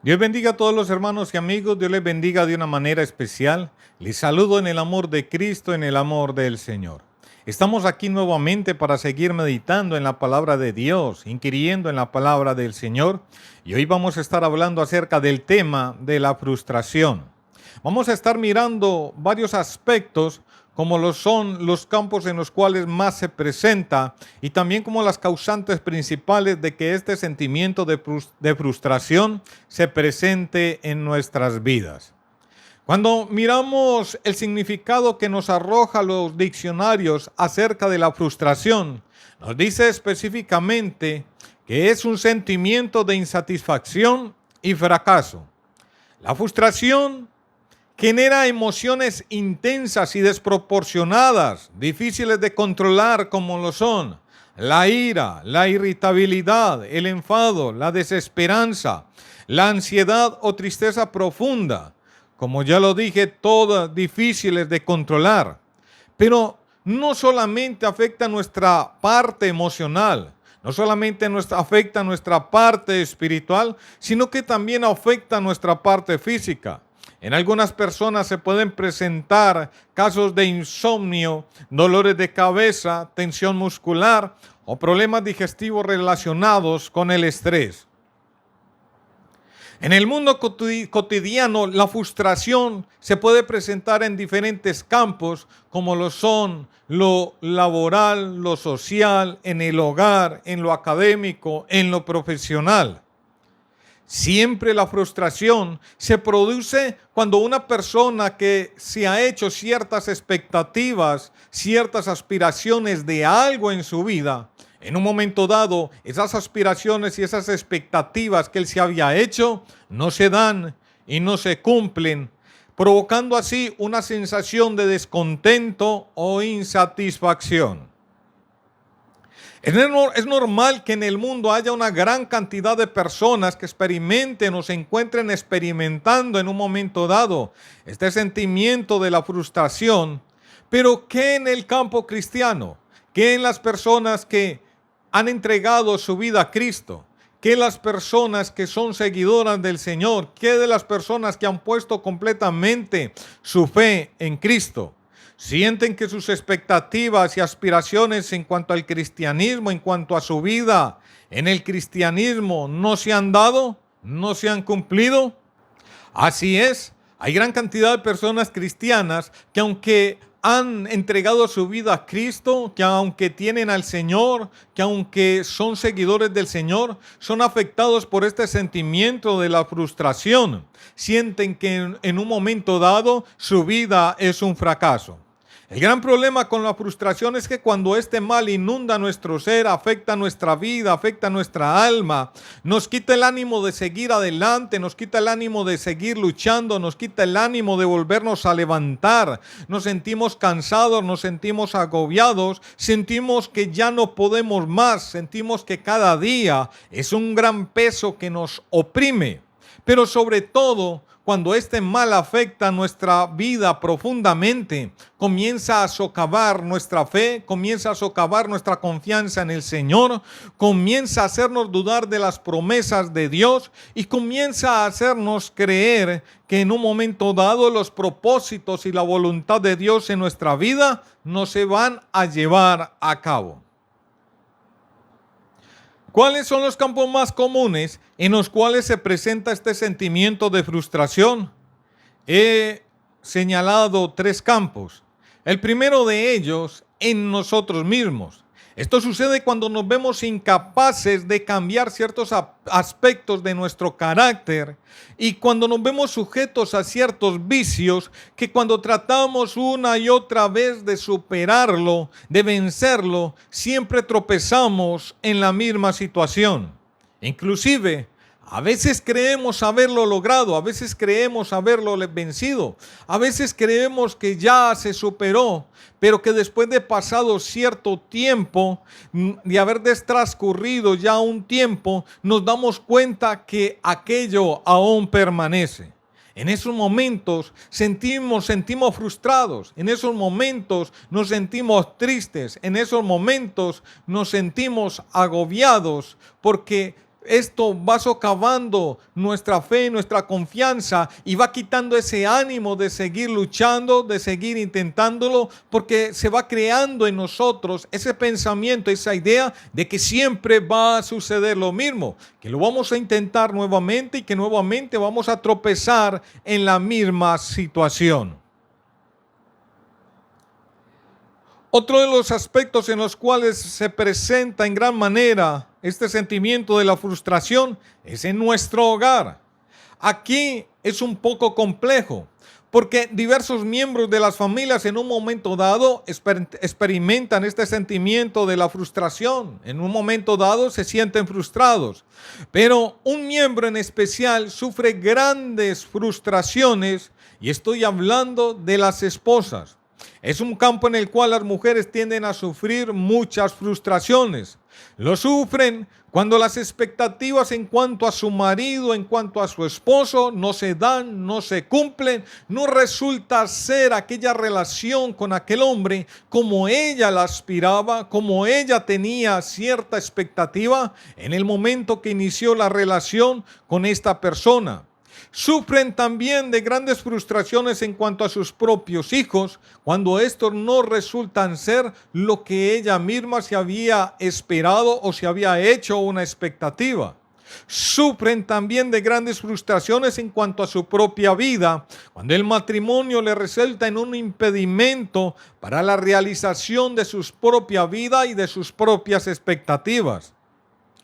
Dios bendiga a todos los hermanos y amigos, Dios les bendiga de una manera especial. Les saludo en el amor de Cristo, en el amor del Señor. Estamos aquí nuevamente para seguir meditando en la palabra de Dios, inquiriendo en la palabra del Señor. Y hoy vamos a estar hablando acerca del tema de la frustración. Vamos a estar mirando varios aspectos como lo son los campos en los cuales más se presenta y también como las causantes principales de que este sentimiento de frustración se presente en nuestras vidas. Cuando miramos el significado que nos arroja los diccionarios acerca de la frustración, nos dice específicamente que es un sentimiento de insatisfacción y fracaso. La frustración genera emociones intensas y desproporcionadas, difíciles de controlar como lo son la ira, la irritabilidad, el enfado, la desesperanza, la ansiedad o tristeza profunda. Como ya lo dije, todas difíciles de controlar. Pero no solamente afecta nuestra parte emocional, no solamente afecta nuestra parte espiritual, sino que también afecta nuestra parte física. En algunas personas se pueden presentar casos de insomnio, dolores de cabeza, tensión muscular o problemas digestivos relacionados con el estrés. En el mundo cotidiano, la frustración se puede presentar en diferentes campos, como lo son lo laboral, lo social, en el hogar, en lo académico, en lo profesional. Siempre la frustración se produce cuando una persona que se ha hecho ciertas expectativas, ciertas aspiraciones de algo en su vida, en un momento dado, esas aspiraciones y esas expectativas que él se había hecho no se dan y no se cumplen, provocando así una sensación de descontento o insatisfacción. Es normal que en el mundo haya una gran cantidad de personas que experimenten o se encuentren experimentando en un momento dado este sentimiento de la frustración, pero ¿qué en el campo cristiano? ¿Qué en las personas que han entregado su vida a Cristo? ¿Qué las personas que son seguidoras del Señor? ¿Qué de las personas que han puesto completamente su fe en Cristo? Sienten que sus expectativas y aspiraciones en cuanto al cristianismo, en cuanto a su vida en el cristianismo, no se han dado, no se han cumplido. Así es, hay gran cantidad de personas cristianas que aunque han entregado su vida a Cristo, que aunque tienen al Señor, que aunque son seguidores del Señor, son afectados por este sentimiento de la frustración. Sienten que en un momento dado su vida es un fracaso. El gran problema con la frustración es que cuando este mal inunda nuestro ser, afecta nuestra vida, afecta nuestra alma, nos quita el ánimo de seguir adelante, nos quita el ánimo de seguir luchando, nos quita el ánimo de volvernos a levantar. Nos sentimos cansados, nos sentimos agobiados, sentimos que ya no podemos más, sentimos que cada día es un gran peso que nos oprime. Pero sobre todo, cuando este mal afecta nuestra vida profundamente, comienza a socavar nuestra fe, comienza a socavar nuestra confianza en el Señor, comienza a hacernos dudar de las promesas de Dios y comienza a hacernos creer que en un momento dado los propósitos y la voluntad de Dios en nuestra vida no se van a llevar a cabo. ¿Cuáles son los campos más comunes en los cuales se presenta este sentimiento de frustración? He señalado 3 campos. El primero de ellos, en nosotros mismos. Esto sucede cuando nos vemos incapaces de cambiar ciertos aspectos de nuestro carácter y cuando nos vemos sujetos a ciertos vicios que cuando tratamos una y otra vez de superarlo, de vencerlo, siempre tropezamos en la misma situación. Inclusive, a veces creemos haberlo logrado, a veces creemos haberlo vencido, a veces creemos que ya se superó, pero que después de pasado cierto tiempo, de haber transcurrido ya un tiempo, nos damos cuenta que aquello aún permanece. En esos momentos sentimos frustrados, en esos momentos nos sentimos tristes, en esos momentos nos sentimos agobiados porque esto va socavando nuestra fe, nuestra confianza y va quitando ese ánimo de seguir luchando, de seguir intentándolo, porque se va creando en nosotros ese pensamiento, esa idea de que siempre va a suceder lo mismo, que lo vamos a intentar nuevamente y que nuevamente vamos a tropezar en la misma situación. Otro de los aspectos en los cuales se presenta en gran manera este sentimiento de la frustración es en nuestro hogar. Aquí es un poco complejo, porque diversos miembros de las familias en un momento dado experimentan este sentimiento de la frustración. En un momento dado se sienten frustrados, pero un miembro en especial sufre grandes frustraciones y estoy hablando de las esposas. Es un campo en el cual las mujeres tienden a sufrir muchas frustraciones. Lo sufren cuando las expectativas en cuanto a su marido, en cuanto a su esposo, no se dan, no se cumplen, no resulta ser aquella relación con aquel hombre como ella la aspiraba, como ella tenía cierta expectativa en el momento que inició la relación con esta persona. Sufren también de grandes frustraciones en cuanto a sus propios hijos, cuando estos no resultan ser lo que ella misma se había esperado o se había hecho una expectativa. Sufren también de grandes frustraciones en cuanto a su propia vida, cuando el matrimonio le resulta en un impedimento para la realización de su propia vida y de sus propias expectativas.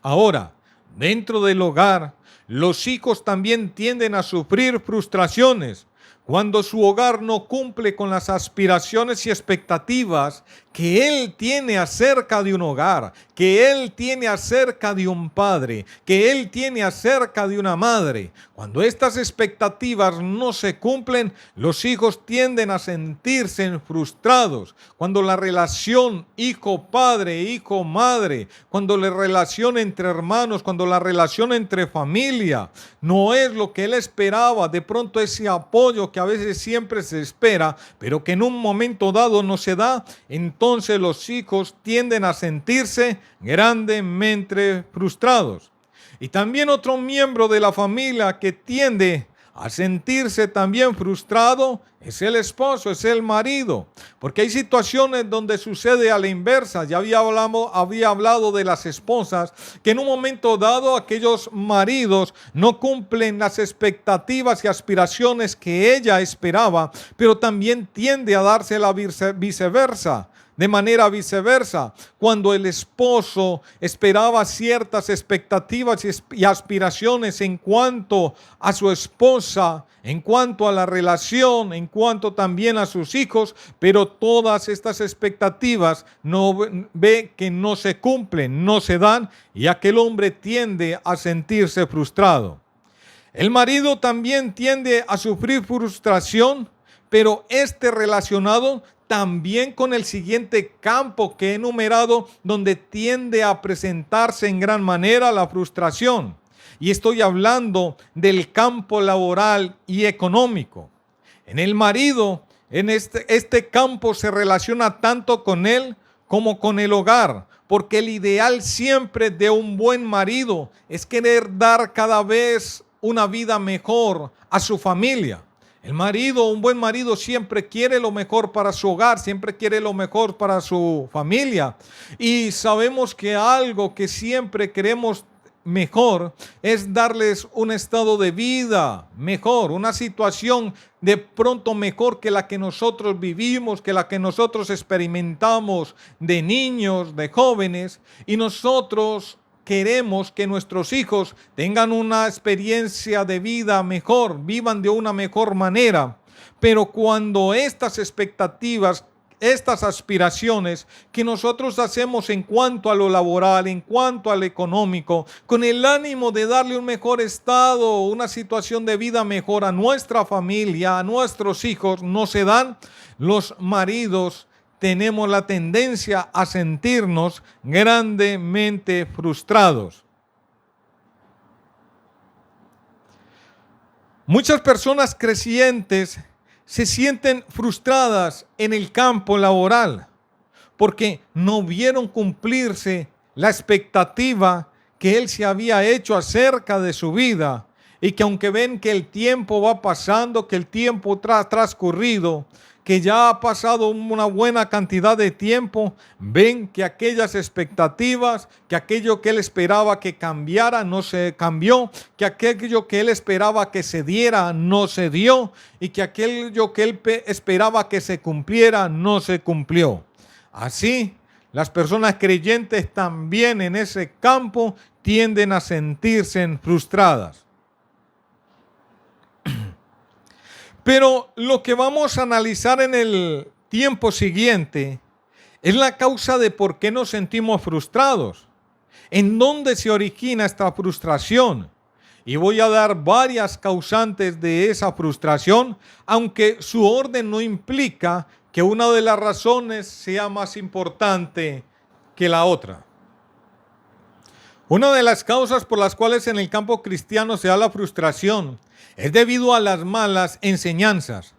Ahora, dentro del hogar, los hijos también tienden a sufrir frustraciones cuando su hogar no cumple con las aspiraciones y expectativas que él tiene acerca de un hogar, que él tiene acerca de un padre, que él tiene acerca de una madre. Cuando estas expectativas no se cumplen, los hijos tienden a sentirse frustrados. Cuando la relación hijo-padre, hijo-madre, cuando la relación entre hermanos, cuando la relación entre familia no es lo que él esperaba, de pronto ese apoyo que a veces siempre se espera, pero que en un momento dado no se da, entonces los hijos tienden a sentirse grandemente frustrados. Y también otro miembro de la familia que tiende a sentirse también frustrado es el esposo, es el marido, porque hay situaciones donde sucede a la inversa. Ya había hablado de las esposas, que en un momento dado aquellos maridos no cumplen las expectativas y aspiraciones que ella esperaba, pero también tiende a darse la viceversa. De manera viceversa, cuando el esposo esperaba ciertas expectativas y aspiraciones en cuanto a su esposa, en cuanto a la relación, en cuanto también a sus hijos, pero todas estas expectativas ve que no se cumplen, no se dan, y aquel hombre tiende a sentirse frustrado. El marido también tiende a sufrir frustración, pero relacionado también con el siguiente campo que he enumerado, donde tiende a presentarse en gran manera la frustración. Y estoy hablando del campo laboral y económico. En el marido, en este campo se relaciona tanto con él como con el hogar, porque el ideal siempre de un buen marido es querer dar cada vez una vida mejor a su familia. El marido, un buen marido, siempre quiere lo mejor para su hogar, siempre quiere lo mejor para su familia. Y sabemos que algo que siempre queremos mejor es darles un estado de vida mejor, una situación de pronto mejor que la que nosotros vivimos, que la que nosotros experimentamos de niños, de jóvenes, y nosotros queremos que nuestros hijos tengan una experiencia de vida mejor, vivan de una mejor manera. Pero cuando estas expectativas, estas aspiraciones que nosotros hacemos en cuanto a lo laboral, en cuanto a lo económico, con el ánimo de darle un mejor estado, una situación de vida mejor a nuestra familia, a nuestros hijos, no se dan, los maridos tenemos la tendencia a sentirnos grandemente frustrados. Muchas personas creyentes se sienten frustradas en el campo laboral porque no vieron cumplirse la expectativa que que él se había hecho acerca de su vida, y que aunque ven que el tiempo va pasando, que el tiempo transcurrido, que ya ha pasado una buena cantidad de tiempo, ven que aquellas expectativas, que aquello que él esperaba que cambiara no se cambió, que aquello que él esperaba que se diera no se dio, y que aquello que él esperaba que se cumpliera no se cumplió. Así, las personas creyentes también en ese campo tienden a sentirse frustradas. Pero lo que vamos a analizar en el tiempo siguiente es la causa de por qué nos sentimos frustrados. ¿En dónde se origina esta frustración? Y voy a dar varias causantes de esa frustración, aunque su orden no implica que una de las razones sea más importante que la otra. Una de las causas por las cuales en el campo cristiano se da la frustración es debido a las malas enseñanzas.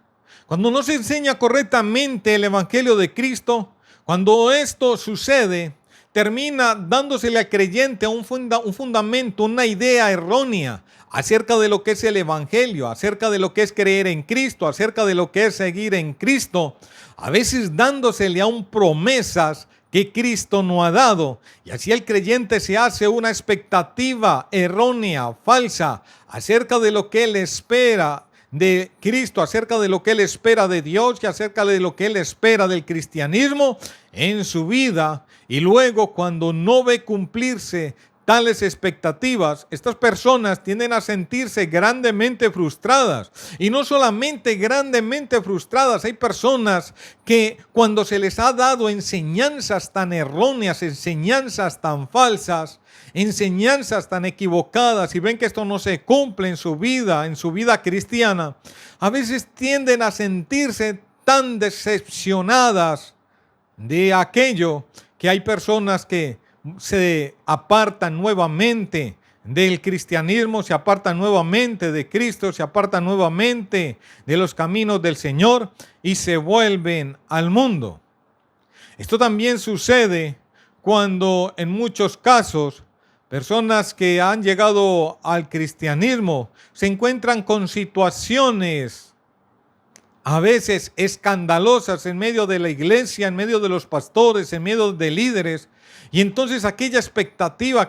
Cuando no se enseña correctamente el Evangelio de Cristo, cuando esto sucede, termina dándosele al creyente un fundamento, una idea errónea acerca de lo que es el Evangelio, acerca de lo que es creer en Cristo, acerca de lo que es seguir en Cristo, a veces dándosele aún promesas que Cristo no ha dado, y así el creyente se hace una expectativa errónea, falsa, acerca de lo que él espera de Cristo, acerca de lo que él espera de Dios y acerca de lo que él espera del cristianismo en su vida, y luego cuando no ve cumplirse tales expectativas, estas personas tienden a sentirse grandemente frustradas. Y no solamente grandemente frustradas, hay personas que cuando se les ha dado enseñanzas tan erróneas, enseñanzas tan falsas, enseñanzas tan equivocadas, y ven que esto no se cumple en su vida cristiana, a veces tienden a sentirse tan decepcionadas de aquello que hay personas que se apartan nuevamente del cristianismo, se apartan nuevamente de Cristo, se apartan nuevamente de los caminos del Señor y se vuelven al mundo. Esto también sucede cuando en muchos casos personas que han llegado al cristianismo se encuentran con situaciones a veces escandalosas en medio de la iglesia, en medio de los pastores, en medio de líderes. Y entonces aquella expectativa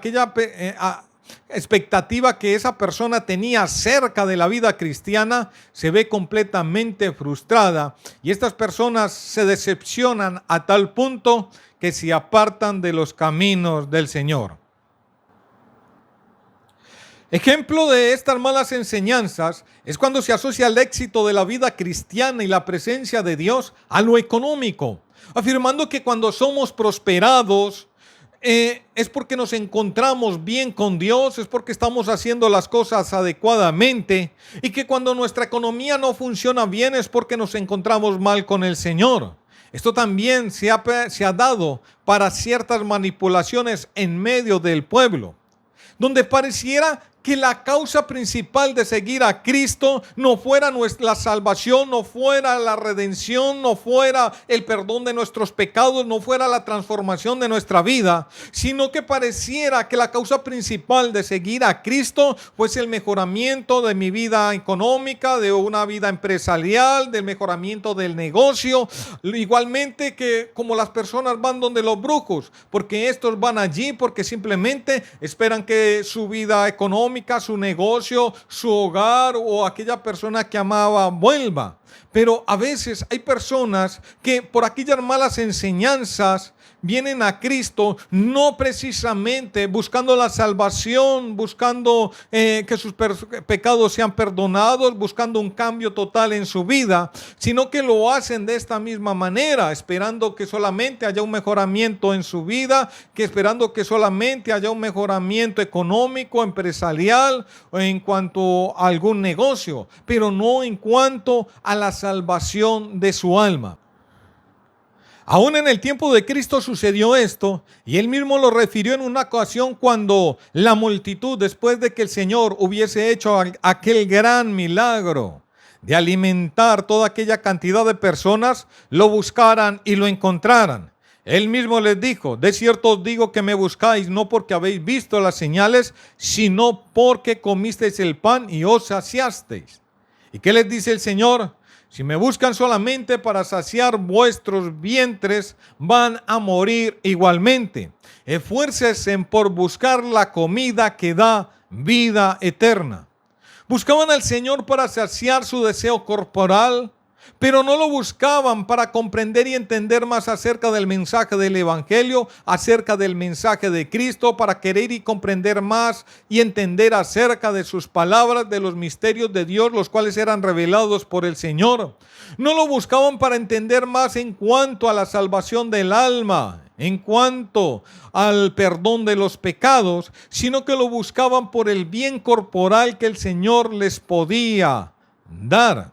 que esa persona tenía acerca de la vida cristiana se ve completamente frustrada. Y estas personas se decepcionan a tal punto que se apartan de los caminos del Señor. Ejemplo de estas malas enseñanzas es cuando se asocia el éxito de la vida cristiana y la presencia de Dios a lo económico, afirmando que cuando somos prosperados es porque nos encontramos bien con Dios, es porque estamos haciendo las cosas adecuadamente, y que cuando nuestra economía no funciona bien es porque nos encontramos mal con el Señor. Esto también se ha dado para ciertas manipulaciones en medio del pueblo, donde pareciera que la causa principal de seguir a Cristo no fuera la salvación, no fuera la redención, no fuera el perdón de nuestros pecados, no fuera la transformación de nuestra vida, sino que pareciera que la causa principal de seguir a Cristo fuese el mejoramiento de mi vida económica, de una vida empresarial, del mejoramiento del negocio. Igualmente que como las personas van donde los brujos, porque estos van allí porque simplemente esperan que su vida económica, su negocio, su hogar o aquella persona que amaba vuelva. Pero a veces hay personas que por aquellas malas enseñanzas vienen a Cristo no precisamente buscando la salvación, buscando que sus pecados sean perdonados, buscando un cambio total en su vida, sino que lo hacen de esta misma manera, esperando que solamente haya un mejoramiento en su vida, que esperando que solamente haya un mejoramiento económico, empresarial o en cuanto a algún negocio, pero no en cuanto a la salvación de su alma. Aún en el tiempo de Cristo sucedió esto, y él mismo lo refirió en una ocasión cuando la multitud, después de que el Señor hubiese hecho aquel gran milagro de alimentar toda aquella cantidad de personas, lo buscaran y lo encontraran. Él mismo les dijo, de cierto os digo que me buscáis, no porque habéis visto las señales, sino porque comisteis el pan y os saciasteis. ¿Y qué les dice el Señor? Si me buscan solamente para saciar vuestros vientres, van a morir igualmente. Esfuércense por buscar la comida que da vida eterna. Buscaban al Señor para saciar su deseo corporal, pero no lo buscaban para comprender y entender más acerca del mensaje del Evangelio, acerca del mensaje de Cristo, para querer y comprender más y entender acerca de sus palabras, de los misterios de Dios, los cuales eran revelados por el Señor. No lo buscaban para entender más en cuanto a la salvación del alma, en cuanto al perdón de los pecados, sino que lo buscaban por el bien corporal que el Señor les podía dar.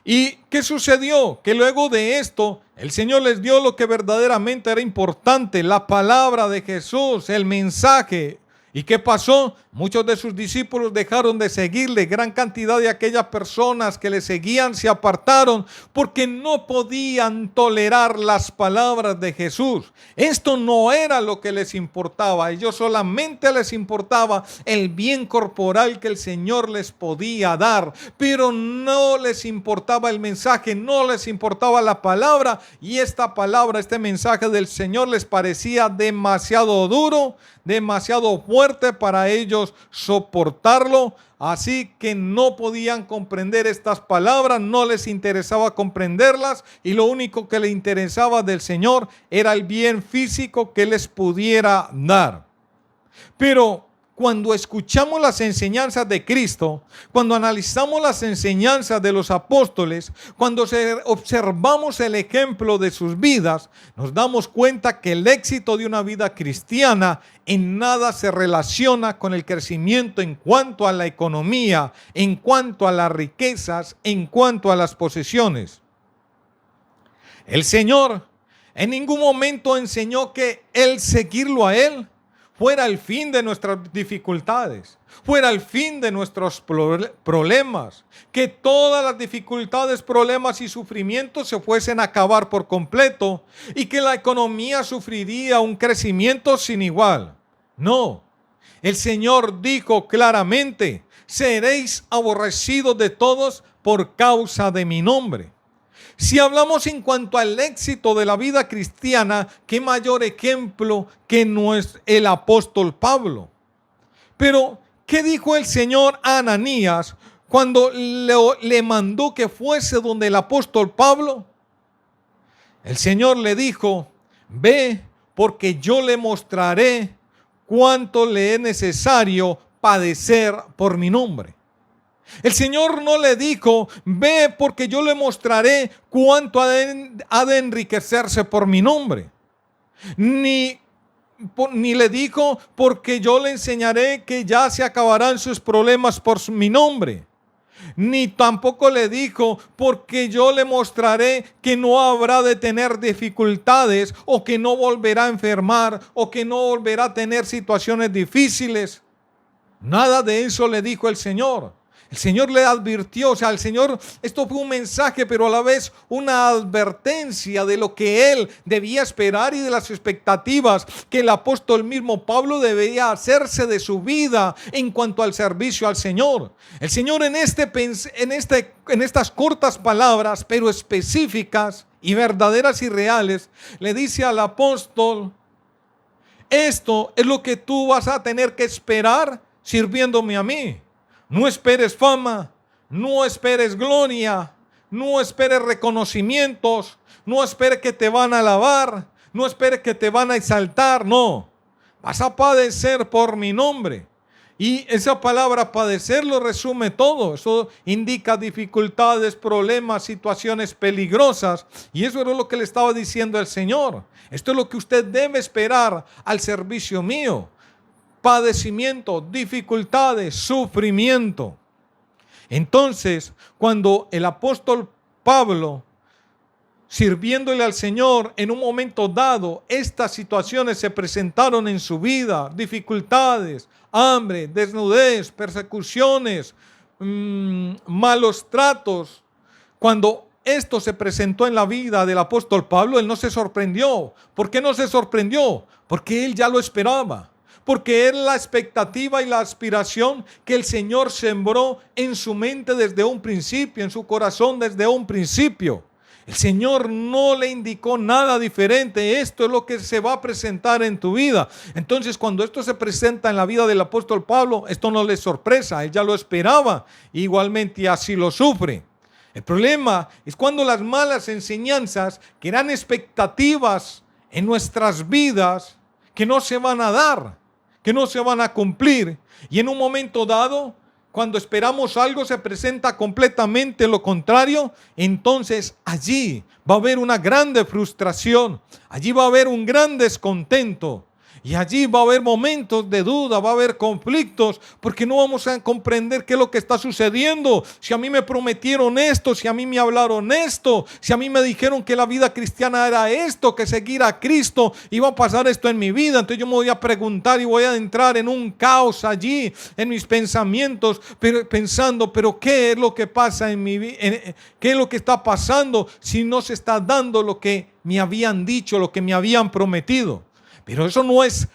¿Y qué sucedió? Que luego de esto, el Señor les dio lo que verdaderamente era importante, la palabra de Jesús, el mensaje. ¿Y qué pasó? Muchos de sus discípulos dejaron de seguirle. Gran cantidad de aquellas personas que le seguían se apartaron porque no podían tolerar las palabras de Jesús. Esto no era lo que les importaba. A ellos solamente les importaba el bien corporal que el Señor les podía dar. Pero no les importaba el mensaje, no les importaba la palabra. Y esta palabra, este mensaje del Señor les parecía demasiado duro, demasiado fuerte para ellos soportarlo, así que no podían comprender estas palabras, no les interesaba comprenderlas y lo único que les interesaba del Señor era el bien físico que les pudiera dar. Pero cuando escuchamos las enseñanzas de Cristo, cuando analizamos las enseñanzas de los apóstoles, cuando observamos el ejemplo de sus vidas, nos damos cuenta que el éxito de una vida cristiana en nada se relaciona con el crecimiento en cuanto a la economía, en cuanto a las riquezas, en cuanto a las posesiones. El Señor en ningún momento enseñó que el seguirlo a Él fuera el fin de nuestras dificultades, fuera el fin de nuestros problemas, que todas las dificultades, problemas y sufrimientos se fuesen a acabar por completo y que la economía sufriría un crecimiento sin igual. No, el Señor dijo claramente, seréis aborrecidos de todos por causa de mi nombre. Si hablamos en cuanto al éxito de la vida cristiana, qué mayor ejemplo que no es el apóstol Pablo. Pero, ¿qué dijo el Señor a Ananías cuando le mandó que fuese donde el apóstol Pablo? El Señor le dijo, ve, porque yo le mostraré cuánto le es necesario padecer por mi nombre. El Señor no le dijo, ve porque yo le mostraré cuánto ha de enriquecerse por mi nombre. Ni le dijo, porque yo le enseñaré que ya se acabarán sus problemas por mi nombre. Ni tampoco le dijo, porque yo le mostraré que no habrá de tener dificultades, o que no volverá a enfermar, o que no volverá a tener situaciones difíciles. Nada de eso le dijo el Señor. El Señor le advirtió, el Señor, esto fue un mensaje, pero a la vez una advertencia de lo que Él debía esperar y de las expectativas que el apóstol mismo Pablo debía hacerse de su vida en cuanto al servicio al Señor. El Señor en estas cortas palabras, pero específicas y verdaderas y reales, le dice al apóstol, esto es lo que tú vas a tener que esperar sirviéndome a mí. No esperes fama, no esperes gloria, no esperes reconocimientos, no esperes que te van a alabar, no esperes que te van a exaltar, no. Vas a padecer por mi nombre. Y esa palabra padecer lo resume todo. Eso indica dificultades, problemas, situaciones peligrosas. Y eso era lo que le estaba diciendo el Señor. Esto es lo que usted debe esperar al servicio mío. Padecimiento, dificultades, sufrimiento. Entonces, cuando el apóstol Pablo, sirviéndole al Señor, en un momento dado, estas situaciones se presentaron en su vida, dificultades, hambre, desnudez, persecuciones, malos tratos. Cuando esto se presentó en la vida del apóstol Pablo, él no se sorprendió. ¿Por qué no se sorprendió? Porque él ya lo esperaba. Porque era la expectativa y la aspiración que el Señor sembró en su mente desde un principio, en su corazón desde un principio. El Señor no le indicó nada diferente. Esto es lo que se va a presentar en tu vida. Entonces, cuando esto se presenta en la vida del apóstol Pablo, esto no le sorpresa. Él ya lo esperaba. Igualmente así lo sufre. El problema es cuando las malas enseñanzas, que eran expectativas en nuestras vidas, que no se van a dar, que no se van a cumplir. Y en un momento dado, cuando esperamos algo, se presenta completamente lo contrario. Entonces allí va a haber una grande frustración. Allí va a haber un gran descontento. Y allí va a haber momentos de duda, va a haber conflictos, porque no vamos a comprender qué es lo que está sucediendo. Si a mí me prometieron esto, si a mí me hablaron esto, si a mí me dijeron que la vida cristiana era esto, que seguir a Cristo iba a pasar esto en mi vida, entonces yo me voy a preguntar y voy a entrar en un caos allí, en mis pensamientos, pensando, pero ¿qué es lo que pasa en mi vida? ¿Qué es lo que está pasando si no se está dando lo que me habían dicho, lo que me habían prometido? Pero eso no es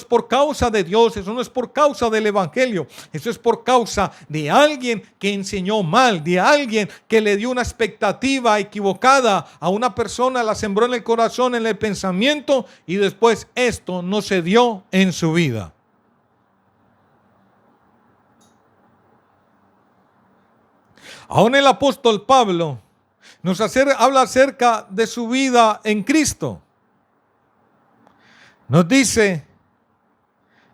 por causa de Dios, eso no es por causa del Evangelio, eso es por causa de alguien que enseñó mal, de alguien que le dio una expectativa equivocada a una persona, la sembró en el corazón, en el pensamiento, y después esto no se dio en su vida. Aún el apóstol Pablo habla acerca de su vida en Cristo. Nos dice,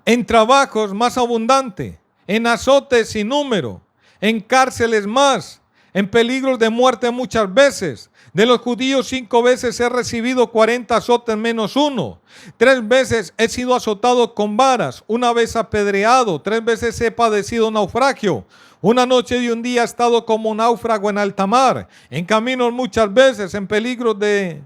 en trabajos más abundante, en azotes sin número, en cárceles más, en peligros de muerte muchas veces. De los judíos 5 veces he recibido 40 azotes menos 1. 3 veces he sido azotado con varas, 1 vez apedreado, 3 veces he padecido naufragio. Una noche y un día he estado como náufrago en alta mar, en caminos muchas veces, en peligros de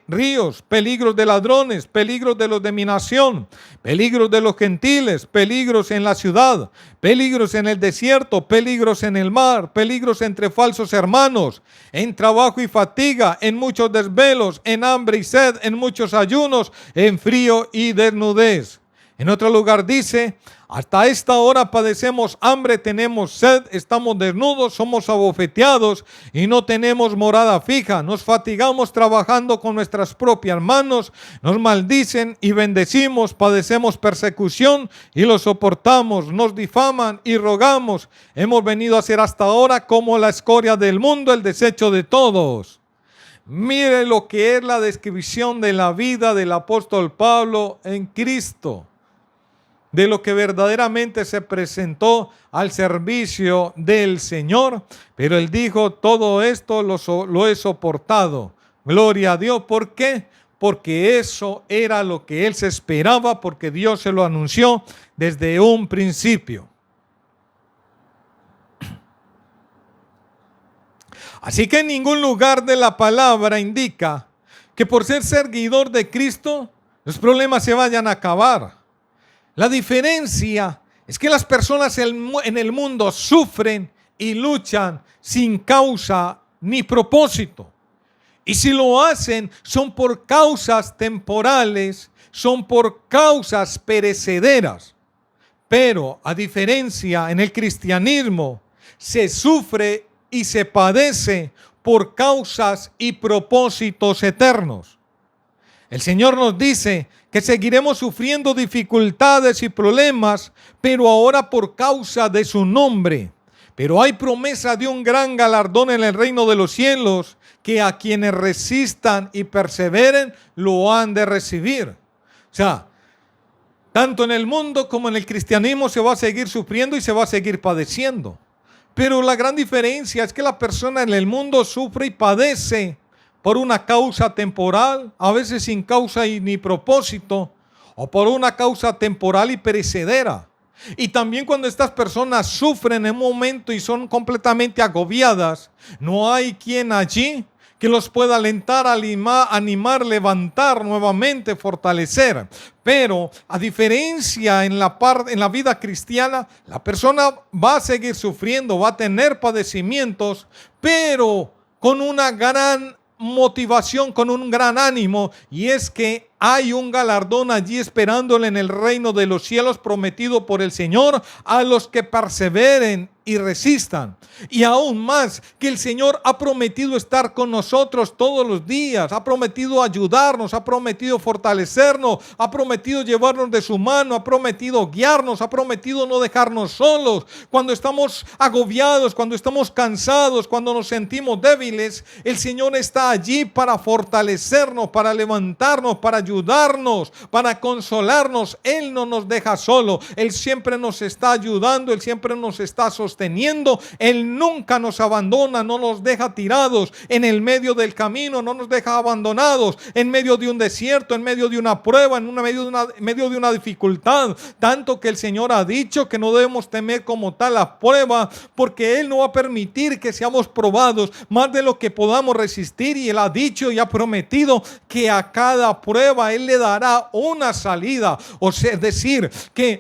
ríos, peligros de ladrones, peligros de los de mi nación, peligros de los gentiles, peligros en la ciudad, peligros en el desierto, peligros en el mar, peligros entre falsos hermanos, en trabajo y fatiga, en muchos desvelos, en hambre y sed, en muchos ayunos, en frío y desnudez. En otro lugar dice, hasta esta hora padecemos hambre, tenemos sed, estamos desnudos, somos abofeteados y no tenemos morada fija. Nos fatigamos trabajando con nuestras propias manos, nos maldicen y bendecimos, padecemos persecución y lo soportamos, nos difaman y rogamos. Hemos venido a ser hasta ahora como la escoria del mundo, el desecho de todos. Mire lo que es la descripción de la vida del apóstol Pablo en Cristo, de lo que verdaderamente se presentó al servicio del Señor. Pero él dijo, todo esto lo he soportado. Gloria a Dios. ¿Por qué? Porque eso era lo que él se esperaba, porque Dios se lo anunció desde un principio. Así que en ningún lugar de la palabra indica que por ser seguidor de Cristo, los problemas se vayan a acabar. La diferencia es que las personas en el mundo sufren y luchan sin causa ni propósito. Y si lo hacen, son por causas temporales, son por causas perecederas. Pero a diferencia en el cristianismo, se sufre y se padece por causas y propósitos eternos. El Señor nos dice que seguiremos sufriendo dificultades y problemas, pero ahora por causa de su nombre. Pero hay promesa de un gran galardón en el reino de los cielos, que a quienes resistan y perseveren lo han de recibir. O sea, tanto en el mundo como en el cristianismo se va a seguir sufriendo y se va a seguir padeciendo. Pero la gran diferencia es que la persona en el mundo sufre y padece por una causa temporal, a veces sin causa ni propósito, o por una causa temporal y perecedera. Y también cuando estas personas sufren en un momento y son completamente agobiadas, no hay quien allí que los pueda alentar, animar, levantar nuevamente, fortalecer. Pero a diferencia en la vida cristiana, la persona va a seguir sufriendo, va a tener padecimientos, pero con una gran motivación, con un gran ánimo, y es que hay un galardón allí esperándole en el reino de los cielos prometido por el Señor a los que perseveren y resistan. Y aún más, que el Señor ha prometido estar con nosotros todos los días, ha prometido ayudarnos, ha prometido fortalecernos, ha prometido llevarnos de su mano, ha prometido guiarnos, ha prometido no dejarnos solos. Cuando estamos agobiados, cuando estamos cansados, cuando nos sentimos débiles, el Señor está allí para fortalecernos, para levantarnos, para ayudarnos, para consolarnos. Él no nos deja solo, Él siempre nos está ayudando, Él siempre nos está sosteniendo, Él nunca nos abandona, no nos deja tirados en el medio del camino, no nos deja abandonados en medio de un desierto, en medio de una prueba, en medio de una dificultad, tanto que el Señor ha dicho que no debemos temer como tal la prueba, porque Él no va a permitir que seamos probados más de lo que podamos resistir, y Él ha dicho y ha prometido que a cada prueba Él le dará una salida. O sea, es decir, que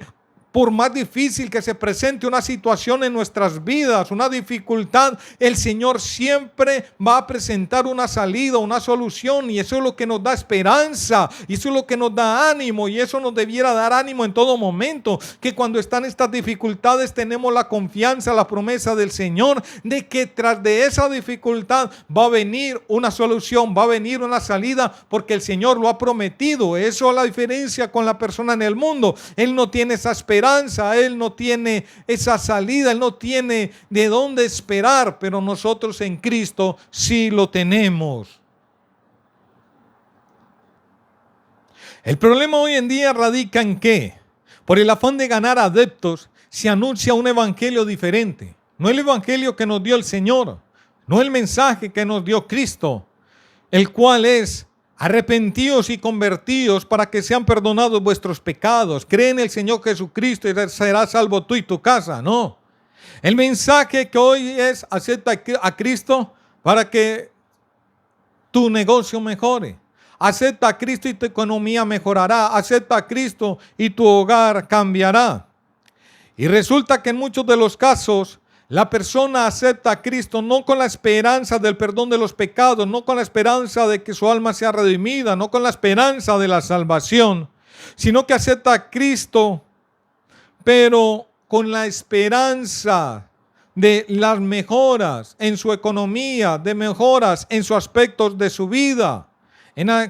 por más difícil que se presente una situación en nuestras vidas, una dificultad, el Señor siempre va a presentar una salida, una solución, y eso es lo que nos da esperanza, y eso es lo que nos da ánimo, y eso nos debiera dar ánimo en todo momento, que cuando están estas dificultades tenemos la confianza, la promesa del Señor de que tras de esa dificultad va a venir una solución, va a venir una salida, porque el Señor lo ha prometido. Eso es la diferencia con la persona en el mundo. Él no tiene esa esperanza, Él no tiene esa salida, Él no tiene de dónde esperar, pero nosotros en Cristo sí lo tenemos. El problema hoy en día radica en que, por el afán de ganar adeptos, se anuncia un evangelio diferente. No el evangelio que nos dio el Señor, no el mensaje que nos dio Cristo, el cual es: arrepentíos y convertíos para que sean perdonados vuestros pecados. Cree en el Señor Jesucristo y serás salvo tú y tu casa. No. El mensaje que hoy es: acepta a Cristo para que tu negocio mejore. Acepta a Cristo y tu economía mejorará. Acepta a Cristo y tu hogar cambiará. Y resulta que en muchos de los casos la persona acepta a Cristo no con la esperanza del perdón de los pecados, no con la esperanza de que su alma sea redimida, no con la esperanza de la salvación, sino que acepta a Cristo, pero con la esperanza de las mejoras en su economía, de mejoras en sus aspectos de su vida,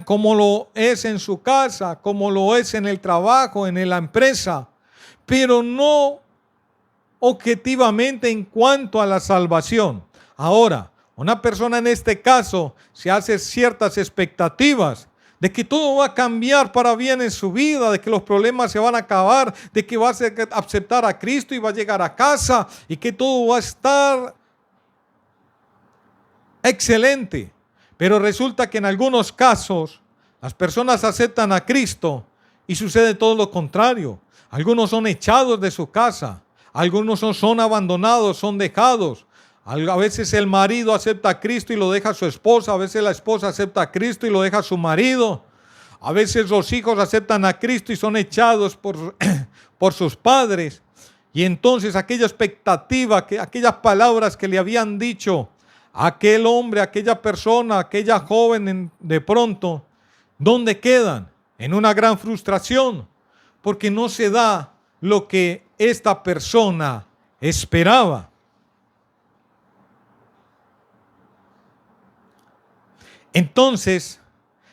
como lo es en su casa, como lo es en el trabajo, en la empresa, pero no objetivamente en cuanto a la salvación. Ahora, una persona en este caso se hace ciertas expectativas de que todo va a cambiar para bien en su vida, de que los problemas se van a acabar, de que va a aceptar a Cristo y va a llegar a casa y que todo va a estar excelente. Pero resulta que en algunos casos las personas aceptan a Cristo y sucede todo lo contrario. Algunos son echados de su casa. Algunos son abandonados, son dejados. A veces el marido acepta a Cristo y lo deja a su esposa. A veces la esposa acepta a Cristo y lo deja a su marido. A veces los hijos aceptan a Cristo y son echados por sus padres. Y entonces aquella expectativa, aquellas palabras que le habían dicho a aquel hombre, a aquella persona, a aquella joven, de pronto, ¿dónde quedan? En una gran frustración, porque no se da lo que esta persona esperaba. Entonces,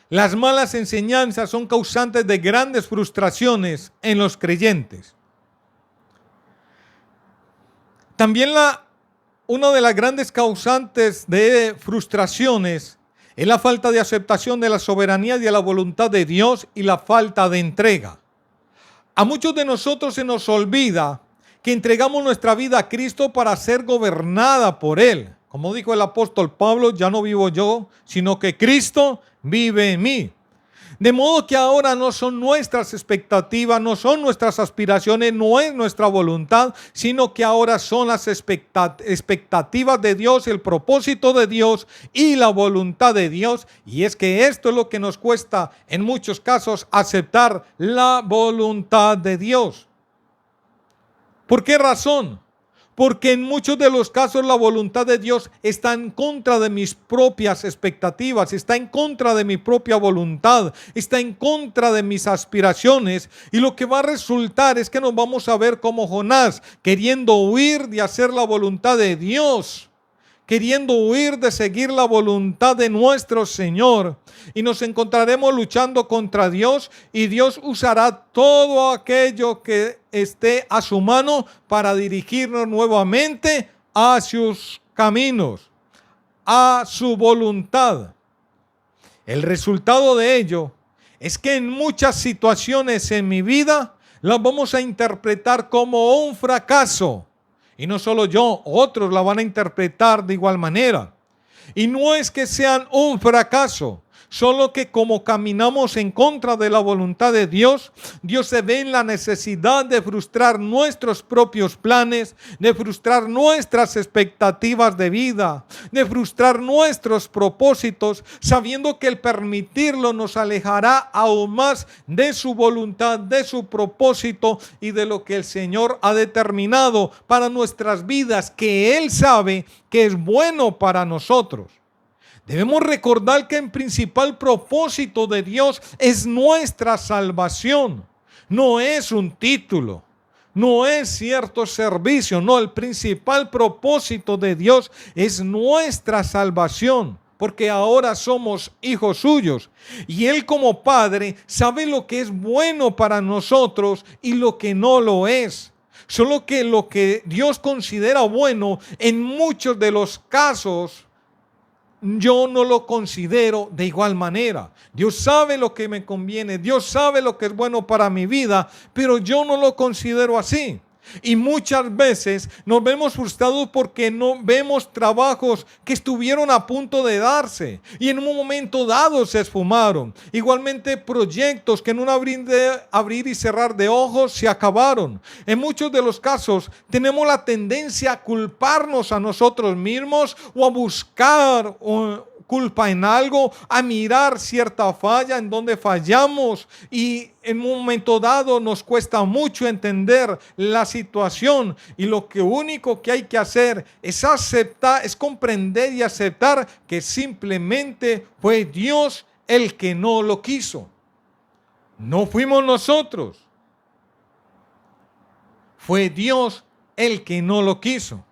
las malas enseñanzas son causantes de grandes frustraciones en los creyentes. También una de las grandes causantes de frustraciones es la falta de aceptación de la soberanía y de la voluntad de Dios y la falta de entrega. A muchos de nosotros se nos olvida que entregamos nuestra vida a Cristo para ser gobernada por Él. Como dijo el apóstol Pablo, ya no vivo yo, sino que Cristo vive en mí. De modo que ahora no son nuestras expectativas, no son nuestras aspiraciones, no es nuestra voluntad, sino que ahora son las expectativas de Dios, el propósito de Dios y la voluntad de Dios. Y es que esto es lo que nos cuesta en muchos casos aceptar la voluntad de Dios. ¿Por qué razón? Porque en muchos de los casos la voluntad de Dios está en contra de mis propias expectativas, está en contra de mi propia voluntad, está en contra de mis aspiraciones, y lo que va a resultar es que nos vamos a ver como Jonás, queriendo huir de hacer la voluntad de Dios, queriendo huir de seguir la voluntad de nuestro Señor, y nos encontraremos luchando contra Dios, y Dios usará todo aquello que esté a su mano para dirigirnos nuevamente a sus caminos, a su voluntad. El resultado de ello es que en muchas situaciones en mi vida las vamos a interpretar como un fracaso. Y no solo yo, otros la van a interpretar de igual manera. Y no es que sean un fracaso, solo que como caminamos en contra de la voluntad de Dios, Dios se ve en la necesidad de frustrar nuestros propios planes, de frustrar nuestras expectativas de vida, de frustrar nuestros propósitos, sabiendo que el permitirlo nos alejará aún más de su voluntad, de su propósito y de lo que el Señor ha determinado para nuestras vidas, que Él sabe que es bueno para nosotros. Debemos recordar que el principal propósito de Dios es nuestra salvación. No es un título, no es cierto servicio, no, el principal propósito de Dios es nuestra salvación, porque ahora somos hijos suyos. Y Él como Padre sabe lo que es bueno para nosotros y lo que no lo es. Solo que lo que Dios considera bueno, en muchos de los casos, yo no lo considero de igual manera. Dios sabe lo que me conviene, Dios sabe lo que es bueno para mi vida, pero yo no lo considero así. Y muchas veces nos vemos frustrados porque no vemos trabajos que estuvieron a punto de darse y en un momento dado se esfumaron. Igualmente proyectos que en un abrir y cerrar de ojos se acabaron. En muchos de los casos tenemos la tendencia a culparnos a nosotros mismos o a buscar culpa en algo, a mirar cierta falla en donde fallamos, y en un momento dado nos cuesta mucho entender la situación, y lo único que hay que hacer es aceptar, es comprender y aceptar que simplemente fue Dios el que no lo quiso. No fuimos nosotros. Fue Dios el que no lo quiso.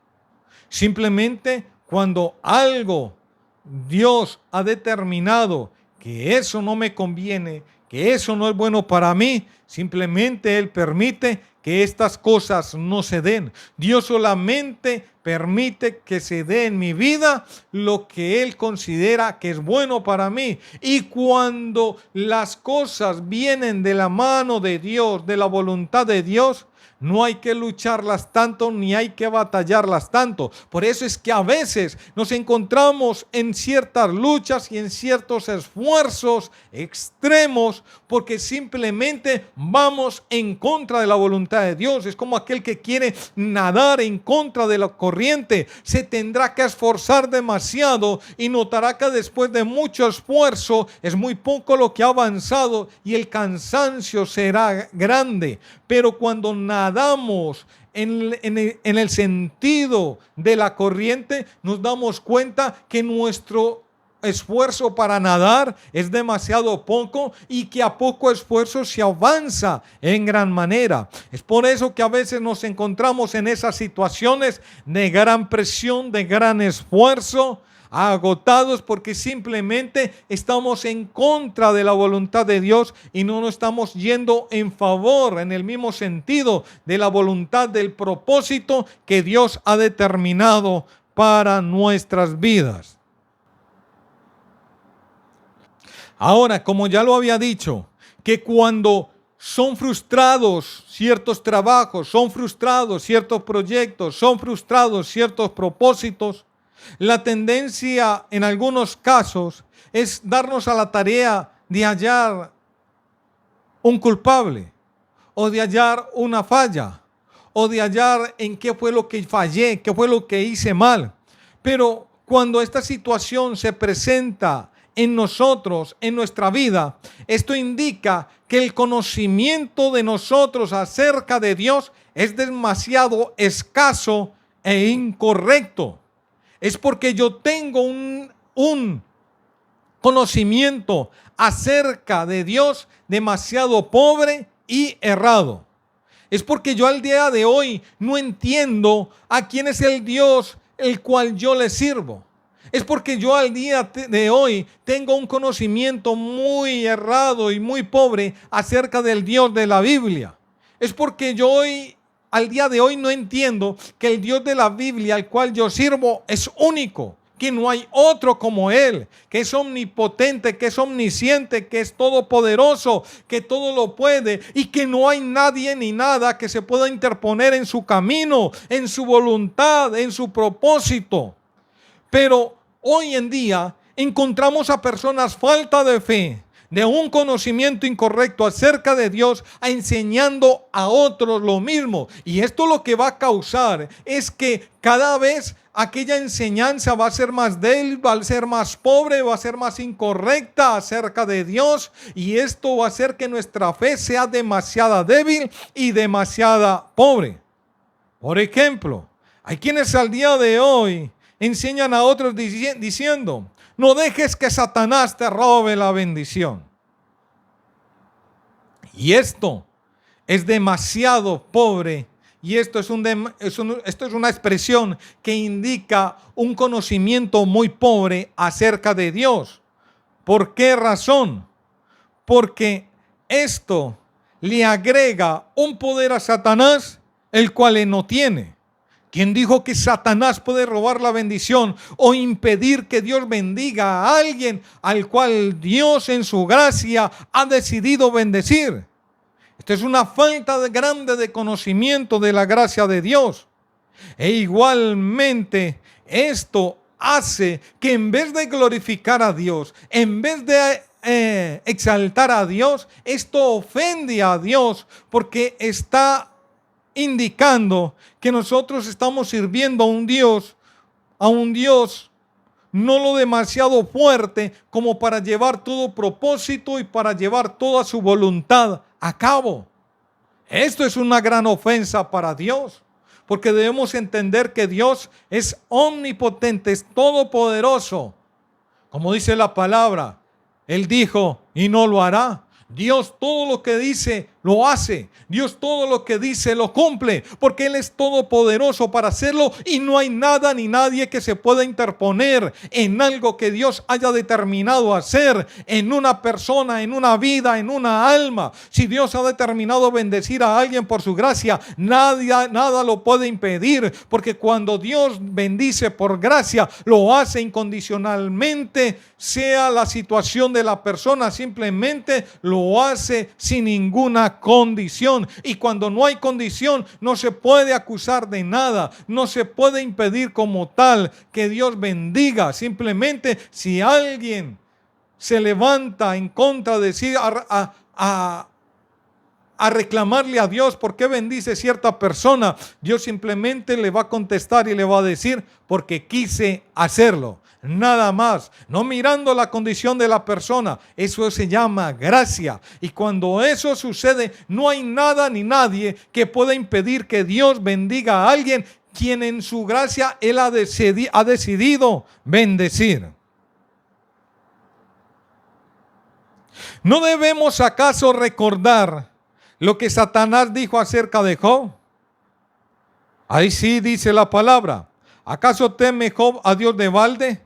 Simplemente cuando algo Dios ha determinado que eso no me conviene, que eso no es bueno para mí, simplemente Él permite que estas cosas no se den. Dios solamente permite que se dé en mi vida lo que Él considera que es bueno para mí. Y cuando las cosas vienen de la mano de Dios, de la voluntad de Dios, no hay que lucharlas tanto ni hay que batallarlas tanto. Por eso es que a veces nos encontramos en ciertas luchas y en ciertos esfuerzos extremos porque simplemente vamos en contra de la voluntad de Dios. Es como aquel que quiere nadar en contra de la corriente. Se tendrá que esforzar demasiado y notará que después de mucho esfuerzo es muy poco lo que ha avanzado y el cansancio será grande. Pero cuando nadamos en el sentido de la corriente, nos damos cuenta que nuestro esfuerzo para nadar es demasiado poco y que a poco esfuerzo se avanza en gran manera. Es por eso que a veces nos encontramos en esas situaciones de gran presión, de gran esfuerzo, agotados porque simplemente estamos en contra de la voluntad de Dios y no nos estamos yendo en favor, en el mismo sentido de la voluntad, del propósito que Dios ha determinado para nuestras vidas. Ahora, como ya lo había dicho, que cuando son frustrados ciertos trabajos, son frustrados ciertos proyectos, son frustrados ciertos propósitos, la tendencia en algunos casos es darnos a la tarea de hallar un culpable, o de hallar una falla, o de hallar en qué fue lo que fallé, qué fue lo que hice mal. Pero cuando esta situación se presenta en nosotros, en nuestra vida, esto indica que el conocimiento de nosotros acerca de Dios es demasiado escaso e incorrecto. Es porque yo tengo un conocimiento acerca de Dios demasiado pobre y errado. Es porque yo al día de hoy no entiendo a quién es el Dios el cual yo le sirvo. Es porque yo al día de hoy tengo un conocimiento muy errado y muy pobre acerca del Dios de la Biblia. Es porque yo al día de hoy no entiendo que el Dios de la Biblia al cual yo sirvo es único, que no hay otro como Él, que es omnipotente, que es omnisciente, que es todopoderoso, que todo lo puede y que no hay nadie ni nada que se pueda interponer en su camino, en su voluntad, en su propósito. Pero hoy en día encontramos a personas falta de fe, de un conocimiento incorrecto acerca de Dios, enseñando a otros lo mismo. Y esto lo que va a causar es que cada vez aquella enseñanza va a ser más débil, va a ser más pobre, va a ser más incorrecta acerca de Dios. Y esto va a hacer que nuestra fe sea demasiado débil y demasiado pobre. Por ejemplo, hay quienes al día de hoy enseñan a otros diciendo: no dejes que Satanás te robe la bendición. Y esto es demasiado pobre. Y esto es una expresión que indica un conocimiento muy pobre acerca de Dios. ¿Por qué razón? Porque esto le agrega un poder a Satanás, el cual él no tiene. ¿Quién dijo que Satanás puede robar la bendición o impedir que Dios bendiga a alguien al cual Dios en su gracia ha decidido bendecir? Esto es una falta grande de conocimiento de la gracia de Dios. E igualmente esto hace que en vez de glorificar a Dios, en vez de exaltar a Dios, esto ofende a Dios porque está indicando que nosotros estamos sirviendo a un Dios no lo demasiado fuerte como para llevar todo propósito y para llevar toda su voluntad a cabo. Esto es una gran ofensa para Dios, porque debemos entender que Dios es omnipotente, es todopoderoso. Como dice la palabra, Él dijo y no lo hará. Dios todo lo que dice lo hace. Dios todo lo que dice lo cumple, porque Él es todopoderoso para hacerlo y no hay nada ni nadie que se pueda interponer en algo que Dios haya determinado hacer en una persona, en una vida, en una alma. Si Dios ha determinado bendecir a alguien por su gracia, nada lo puede impedir, porque cuando Dios bendice por gracia, lo hace incondicionalmente, sea la situación de la persona, simplemente lo hace sin ninguna condición. Y cuando no hay condición, no se puede acusar de nada, no se puede impedir como tal que Dios bendiga. Simplemente si alguien se levanta en contra de sí a reclamarle a Dios por qué bendice cierta persona, Dios simplemente le va a contestar y le va a decir: porque quise hacerlo. Nada más, no mirando la condición de la persona. Eso se llama gracia. Y cuando eso sucede, no hay nada ni nadie que pueda impedir que Dios bendiga a alguien quien en su gracia Él ha decidido bendecir. ¿No debemos acaso recordar lo que Satanás dijo acerca de Job? Ahí sí dice la palabra: ¿acaso teme Job a Dios de balde?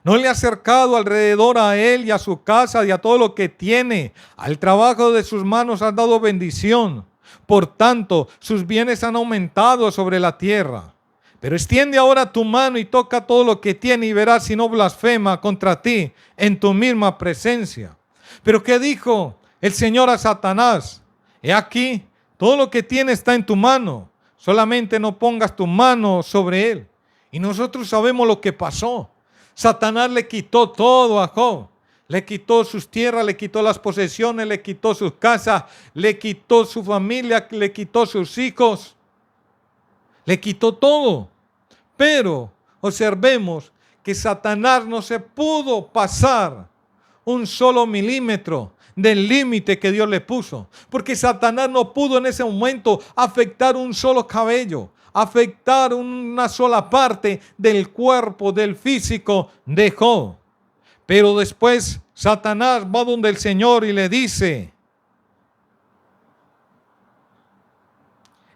¿No le ha acercado alrededor a él y a su casa y a todo lo que tiene? Al trabajo de sus manos has dado bendición. Por tanto, sus bienes han aumentado sobre la tierra. Pero extiende ahora tu mano y toca todo lo que tiene y verás si no blasfema contra ti en tu misma presencia. ¿Pero qué dijo el Señor a Satanás? He aquí, todo lo que tiene está en tu mano. Solamente no pongas tu mano sobre él. Y nosotros sabemos lo que pasó. Satanás le quitó todo a Job. Le quitó sus tierras, le quitó las posesiones, le quitó sus casas, le quitó su familia, le quitó sus hijos, le quitó todo. Pero observemos que Satanás no se pudo pasar un solo milímetro del límite que Dios le puso, porque Satanás no pudo en ese momento afectar un solo cabello, afectar una sola parte del cuerpo, del físico de Job. Pero después Satanás va donde el Señor y le dice: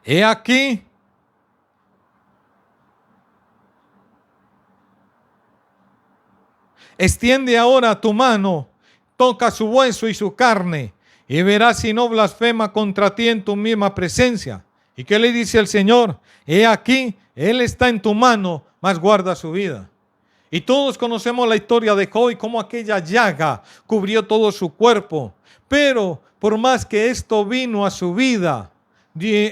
he aquí, extiende ahora tu mano, toca su hueso y su carne, y verás si no blasfema contra ti en tu misma presencia. ¿Y qué le dice el Señor? He aquí, Él está en tu mano, mas guarda su vida. Y todos conocemos la historia de Job y cómo aquella llaga cubrió todo su cuerpo. Pero por más que esto vino a su vida,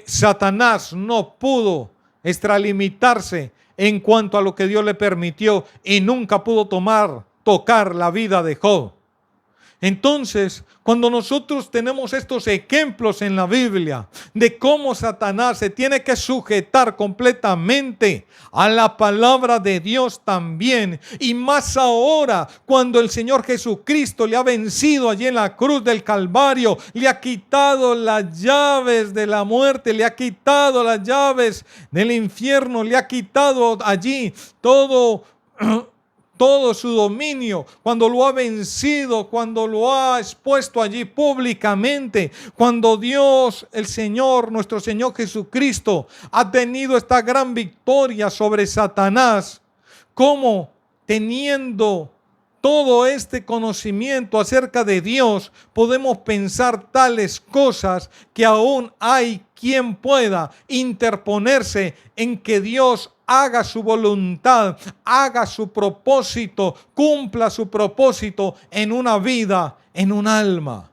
Satanás no pudo extralimitarse en cuanto a lo que Dios le permitió y nunca pudo tocar la vida de Job. Entonces, cuando nosotros tenemos estos ejemplos en la Biblia de cómo Satanás se tiene que sujetar completamente a la palabra de Dios también, y más ahora cuando el Señor Jesucristo le ha vencido allí en la cruz del Calvario, le ha quitado las llaves de la muerte, le ha quitado las llaves del infierno, le ha quitado allí todo su dominio, cuando lo ha vencido, cuando lo ha expuesto allí públicamente, cuando Dios, el Señor, nuestro Señor Jesucristo, ha tenido esta gran victoria sobre Satanás, como teniendo todo este conocimiento acerca de Dios, podemos pensar tales cosas que aún hay quien pueda interponerse en que Dios haga su voluntad, haga su propósito, cumpla su propósito en una vida, en un alma.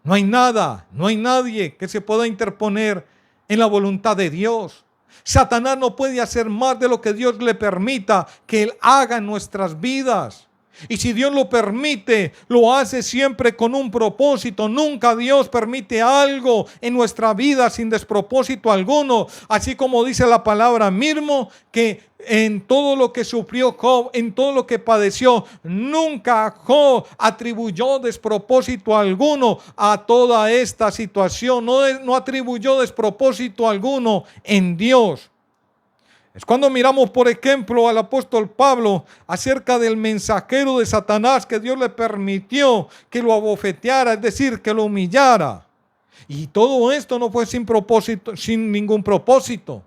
No hay nada, no hay nadie que se pueda interponer en la voluntad de Dios. Satanás no puede hacer más de lo que Dios le permita que Él haga en nuestras vidas. Y si Dios lo permite, lo hace siempre con un propósito. Nunca Dios permite algo en nuestra vida sin despropósito alguno. Así como dice la palabra mismo, que en todo lo que sufrió Job, en todo lo que padeció, nunca Job atribuyó despropósito alguno a toda esta situación. No atribuyó despropósito alguno en Dios. Es cuando miramos, por ejemplo, al apóstol Pablo acerca del mensajero de Satanás que Dios le permitió que lo abofeteara, es decir, que lo humillara. Y todo esto no fue sin propósito, sin ningún propósito.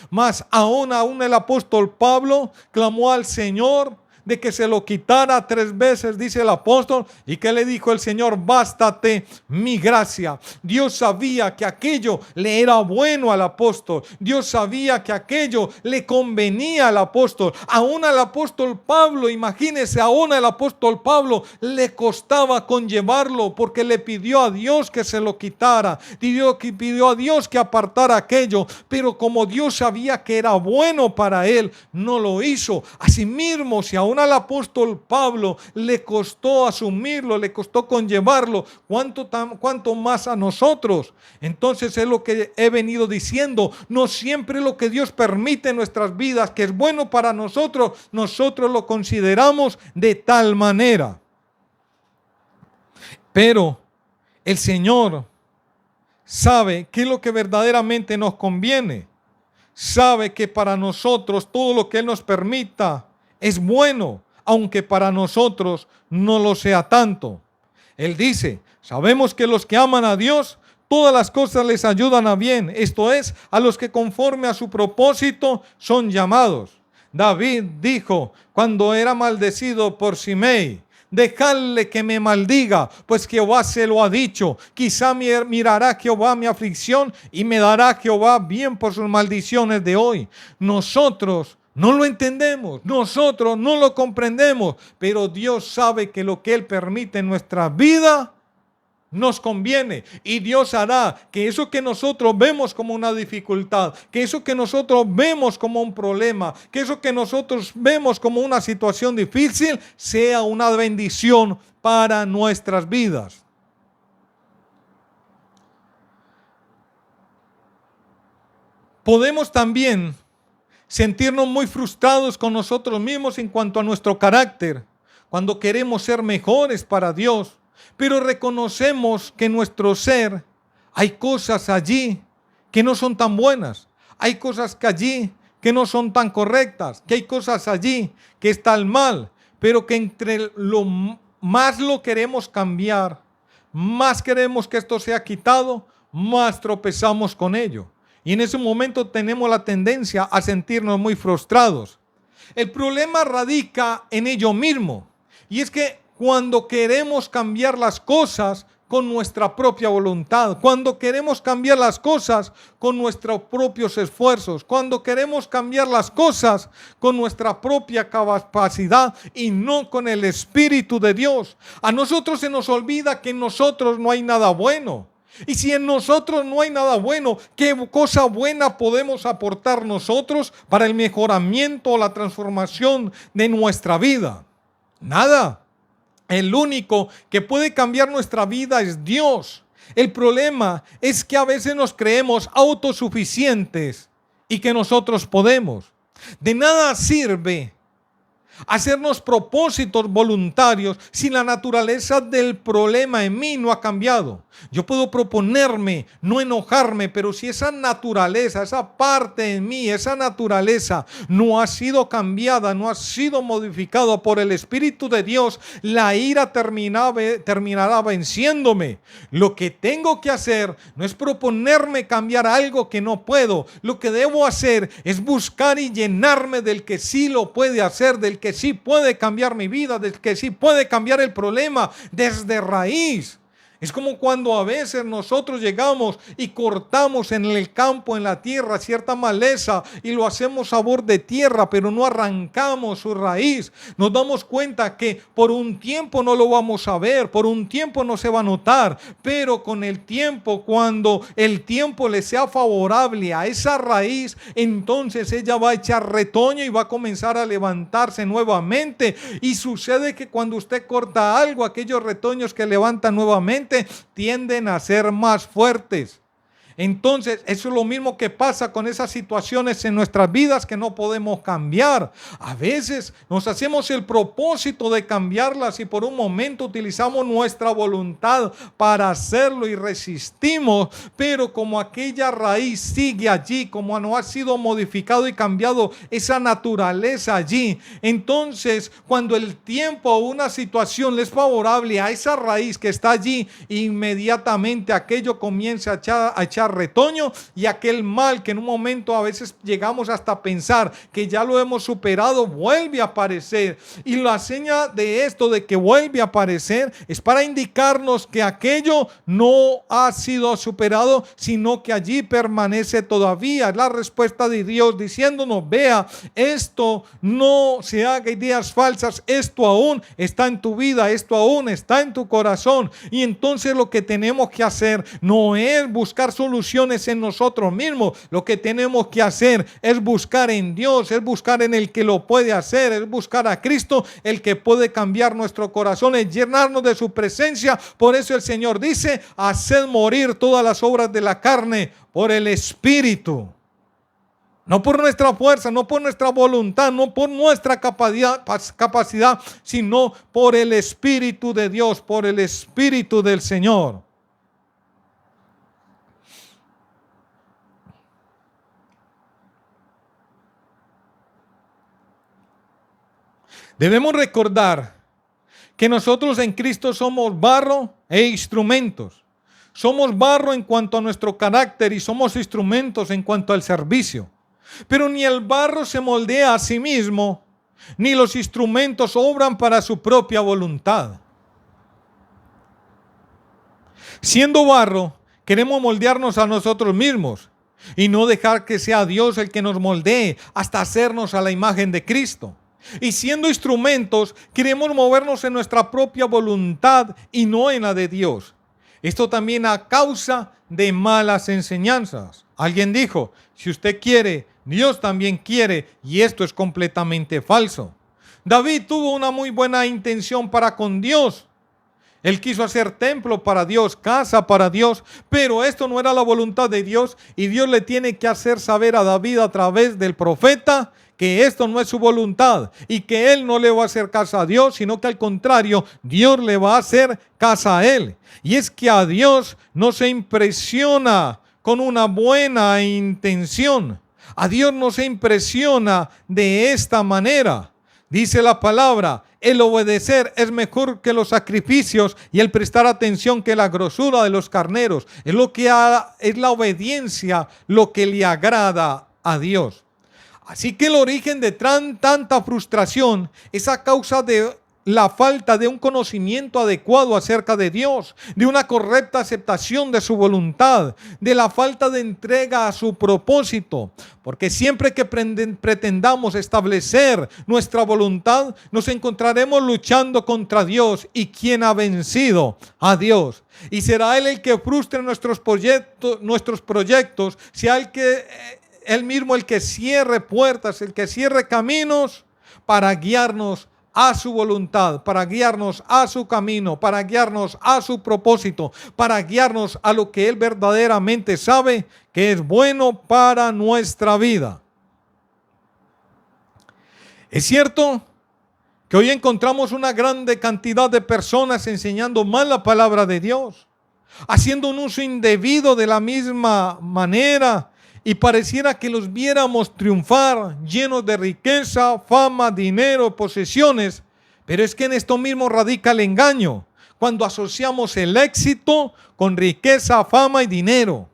Mas aún el apóstol Pablo clamó al Señor de que se lo quitara 3 veces, dice el apóstol. ¿Y qué le dijo el Señor? Bástate mi gracia. Dios sabía que aquello le era bueno al apóstol. Dios sabía que aquello le convenía al apóstol. Aún al apóstol Pablo, imagínese, aún al apóstol Pablo le costaba conllevarlo, porque le pidió a Dios que se lo quitara. Pidió a Dios que apartara aquello. Pero como Dios sabía que era bueno para él, no lo hizo. Asimismo, si aún al apóstol Pablo le costó asumirlo, le costó conllevarlo, ¿cuánto más a nosotros? Entonces es lo que he venido diciendo. No siempre lo que Dios permite en nuestras vidas, que es bueno para nosotros, nosotros lo consideramos de tal manera. Pero el Señor sabe qué es lo que verdaderamente nos conviene. Sabe que para nosotros todo lo que Él nos permita es bueno, aunque para nosotros no lo sea tanto. Él dice: sabemos que los que aman a Dios, todas las cosas les ayudan a bien. Esto es, a los que conforme a su propósito son llamados. David dijo cuando era maldecido por Simei: dejadle que me maldiga, pues Jehová se lo ha dicho. Quizá mirará Jehová mi aflicción y me dará Jehová bien por sus maldiciones de hoy. Nosotros no lo entendemos, nosotros no lo comprendemos, pero Dios sabe que lo que Él permite en nuestra vida nos conviene, y Dios hará que eso que nosotros vemos como una dificultad, que eso que nosotros vemos como un problema, que eso que nosotros vemos como una situación difícil, sea una bendición para nuestras vidas. Podemos también sentirnos muy frustrados con nosotros mismos en cuanto a nuestro carácter, cuando queremos ser mejores para Dios, pero reconocemos que en nuestro ser hay cosas allí que no son tan buenas, hay cosas que allí que no son tan correctas, que hay cosas allí que están mal, pero que entre lo más lo queremos cambiar, más queremos que esto sea quitado, más tropezamos con ello. Y en ese momento tenemos la tendencia a sentirnos muy frustrados. El problema radica en ello mismo. Y es que cuando queremos cambiar las cosas con nuestra propia voluntad, cuando queremos cambiar las cosas con nuestros propios esfuerzos, cuando queremos cambiar las cosas con nuestra propia capacidad y no con el Espíritu de Dios, a nosotros se nos olvida que en nosotros no hay nada bueno. Y si en nosotros no hay nada bueno, ¿qué cosa buena podemos aportar nosotros para el mejoramiento o la transformación de nuestra vida? Nada. El único que puede cambiar nuestra vida es Dios. El problema es que a veces nos creemos autosuficientes y que nosotros podemos. De nada sirve hacernos propósitos voluntarios si la naturaleza del problema en mí no ha cambiado. Yo puedo proponerme no enojarme, pero si esa naturaleza, esa parte en mí, esa naturaleza no ha sido cambiada, no ha sido modificada por el Espíritu de Dios, la ira terminará venciéndome. Lo que tengo que hacer no es proponerme cambiar algo que no puedo. Lo que debo hacer es buscar y llenarme del que sí lo puede hacer, del que sí puede cambiar mi vida, del que sí puede cambiar el problema desde raíz. Es como cuando a veces nosotros llegamos y cortamos en el campo, en la tierra, cierta maleza y lo hacemos sabor de tierra, pero no arrancamos su raíz. Nos damos cuenta que por un tiempo no lo vamos a ver, por un tiempo no se va a notar, pero con el tiempo, cuando el tiempo le sea favorable a esa raíz, entonces ella va a echar retoño y va a comenzar a levantarse nuevamente. Y sucede que cuando usted corta algo, aquellos retoños que levantan nuevamente tienden a ser más fuertes. Entonces, eso es lo mismo que pasa con esas situaciones en nuestras vidas que no podemos cambiar. A veces nos hacemos el propósito de cambiarlas y por un momento utilizamos nuestra voluntad para hacerlo y resistimos, pero como aquella raíz sigue allí, como no ha sido modificado y cambiado esa naturaleza allí, entonces cuando el tiempo o una situación le es favorable a esa raíz que está allí, inmediatamente aquello comienza a echar retoño y aquel mal que en un momento a veces llegamos hasta pensar que ya lo hemos superado vuelve a aparecer. Y la seña de esto, de que vuelve a aparecer, es para indicarnos que aquello no ha sido superado, sino que allí permanece todavía. Es la respuesta de Dios diciéndonos: vea, esto no se haga ideas falsas, esto aún está en tu vida, esto aún está en tu corazón. Y entonces lo que tenemos que hacer no es buscar soluciones en nosotros mismos. Lo que tenemos que hacer es buscar en Dios, es buscar en el que lo puede hacer, es buscar a Cristo, el que puede cambiar nuestro corazón, es llenarnos de su presencia. Por eso el Señor dice: haced morir todas las obras de la carne por el Espíritu. No por nuestra fuerza, no por nuestra voluntad, no por nuestra capacidad, sino por el Espíritu de Dios, por el Espíritu del Señor. Debemos recordar que nosotros en Cristo somos barro e instrumentos. Somos barro en cuanto a nuestro carácter y somos instrumentos en cuanto al servicio. Pero ni el barro se moldea a sí mismo, ni los instrumentos obran para su propia voluntad. Siendo barro, queremos moldearnos a nosotros mismos y no dejar que sea Dios el que nos moldee hasta hacernos a la imagen de Cristo. Y siendo instrumentos, queremos movernos en nuestra propia voluntad y no en la de Dios. Esto también a causa de malas enseñanzas. Alguien dijo: si usted quiere, Dios también quiere, y esto es completamente falso. David tuvo una muy buena intención para con Dios, Él quiso hacer templo para Dios, casa para Dios, pero esto no era la voluntad de Dios y Dios le tiene que hacer saber a David a través del profeta que esto no es su voluntad y que él no le va a hacer casa a Dios, sino que al contrario, Dios le va a hacer casa a él. Y es que a Dios no se impresiona con una buena intención. A Dios no se impresiona de esta manera. Dice la palabra, el obedecer es mejor que los sacrificios y el prestar atención que la grosura de los carneros. Es la obediencia lo que le agrada a Dios. Así que el origen de tanta frustración es a causa de la falta de un conocimiento adecuado acerca de Dios, de una correcta aceptación de su voluntad, de la falta de entrega a su propósito. Porque siempre que pretendamos establecer nuestra voluntad, nos encontraremos luchando contra Dios. ¿Y quién ha vencido? A Dios. Y será Él el que frustre nuestros proyectos, sea Él mismo el que cierre puertas, el que cierre caminos para guiarnos a su voluntad, para guiarnos a su camino, para guiarnos a su propósito, para guiarnos a lo que Él verdaderamente sabe que es bueno para nuestra vida. Es cierto que hoy encontramos una grande cantidad de personas enseñando mal la palabra de Dios, haciendo un uso indebido de la misma manera, y pareciera que los viéramos triunfar, llenos de riqueza, fama, dinero, posesiones. Pero es que en esto mismo radica el engaño, cuando asociamos el éxito con riqueza, fama y dinero.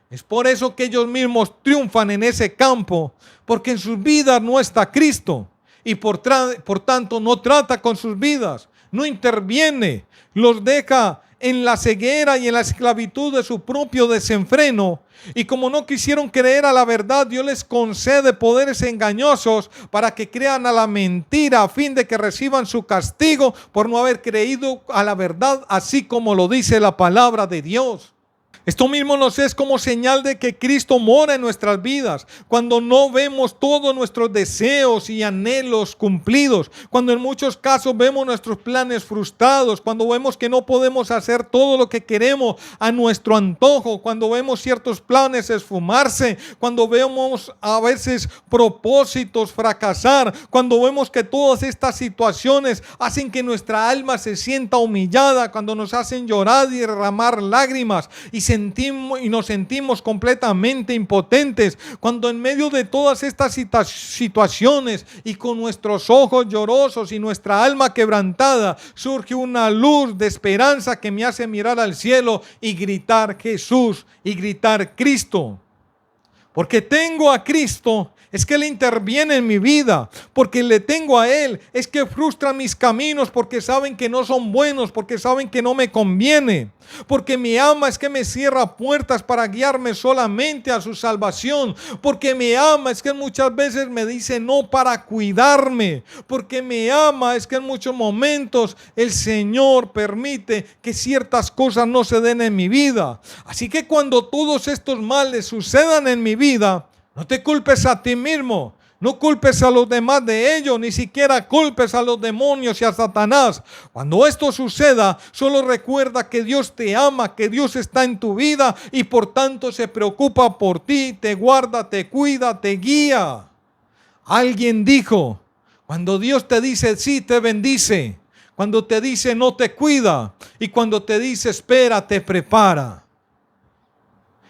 Es por eso que ellos mismos triunfan en ese campo, porque en sus vidas no está Cristo. Y por tanto no trata con sus vidas, no interviene, los deja en la ceguera y en la esclavitud de su propio desenfreno. Y como no quisieron creer a la verdad, Dios les concede poderes engañosos para que crean a la mentira, a fin de que reciban su castigo por no haber creído a la verdad, así como lo dice la palabra de Dios. Esto mismo nos es como señal de que Cristo mora en nuestras vidas, cuando no vemos todos nuestros deseos y anhelos cumplidos, cuando en muchos casos vemos nuestros planes frustrados, cuando vemos que no podemos hacer todo lo que queremos a nuestro antojo, cuando vemos ciertos planes esfumarse, cuando vemos a veces propósitos fracasar, cuando vemos que todas estas situaciones hacen que nuestra alma se sienta humillada, cuando nos hacen llorar y derramar lágrimas y nos sentimos completamente impotentes, cuando en medio de todas estas situaciones y con nuestros ojos llorosos y nuestra alma quebrantada, surge una luz de esperanza que me hace mirar al cielo y gritar Jesús y gritar Cristo. Porque tengo a Cristo, es que Él interviene en mi vida. Porque le tengo a Él, es que frustra mis caminos, porque saben que no son buenos, porque saben que no me conviene. Porque me ama, es que me cierra puertas para guiarme solamente a su salvación. Porque me ama, es que muchas veces me dice no para cuidarme. Porque me ama, es que en muchos momentos el Señor permite que ciertas cosas no se den en mi vida. Así que cuando todos estos males sucedan en mi vida, no te culpes a ti mismo, no culpes a los demás de ello, ni siquiera culpes a los demonios y a Satanás. Cuando esto suceda, solo recuerda que Dios te ama, que Dios está en tu vida y por tanto se preocupa por ti, te guarda, te cuida, te guía. Alguien dijo, cuando Dios te dice sí, te bendice. Cuando te dice no, te cuida. Y cuando te dice espera, te prepara.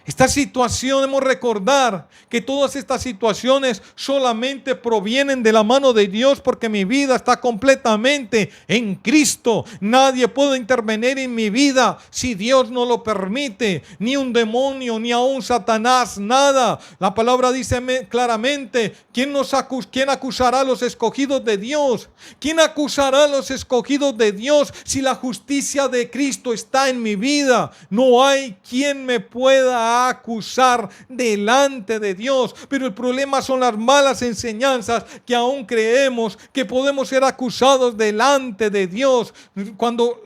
Esta situación, debemos recordar que todas estas situaciones solamente provienen de la mano de Dios, porque mi vida está completamente en Cristo. Nadie puede intervenir en mi vida si Dios no lo permite, ni un demonio, ni aún Satanás, nada. La palabra dice claramente, ¿quién acusará a los escogidos de Dios? ¿Quién acusará a los escogidos de Dios si la justicia de Cristo está en mi vida? No hay quien me pueda acusar delante de Dios. Pero el problema son las malas enseñanzas, que aún creemos que podemos ser acusados delante de Dios, cuando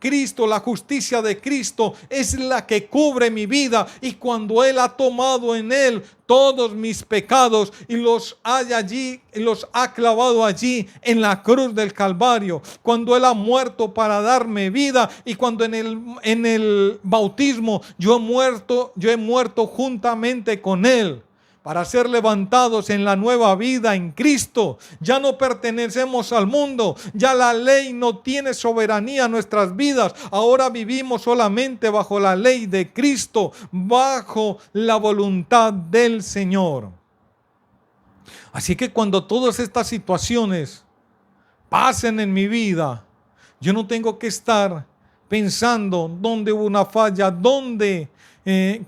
Cristo, la justicia de Cristo es la que cubre mi vida, y cuando Él ha tomado en Él todos mis pecados y los ha clavado allí en la cruz del Calvario, cuando Él ha muerto para darme vida, y cuando en el bautismo yo he muerto juntamente con Él, para ser levantados en la nueva vida en Cristo. Ya no pertenecemos al mundo, ya la ley no tiene soberanía en nuestras vidas. Ahora vivimos solamente bajo la ley de Cristo, bajo la voluntad del Señor. Así que cuando todas estas situaciones pasen en mi vida, yo no tengo que estar pensando dónde hubo una falla, dónde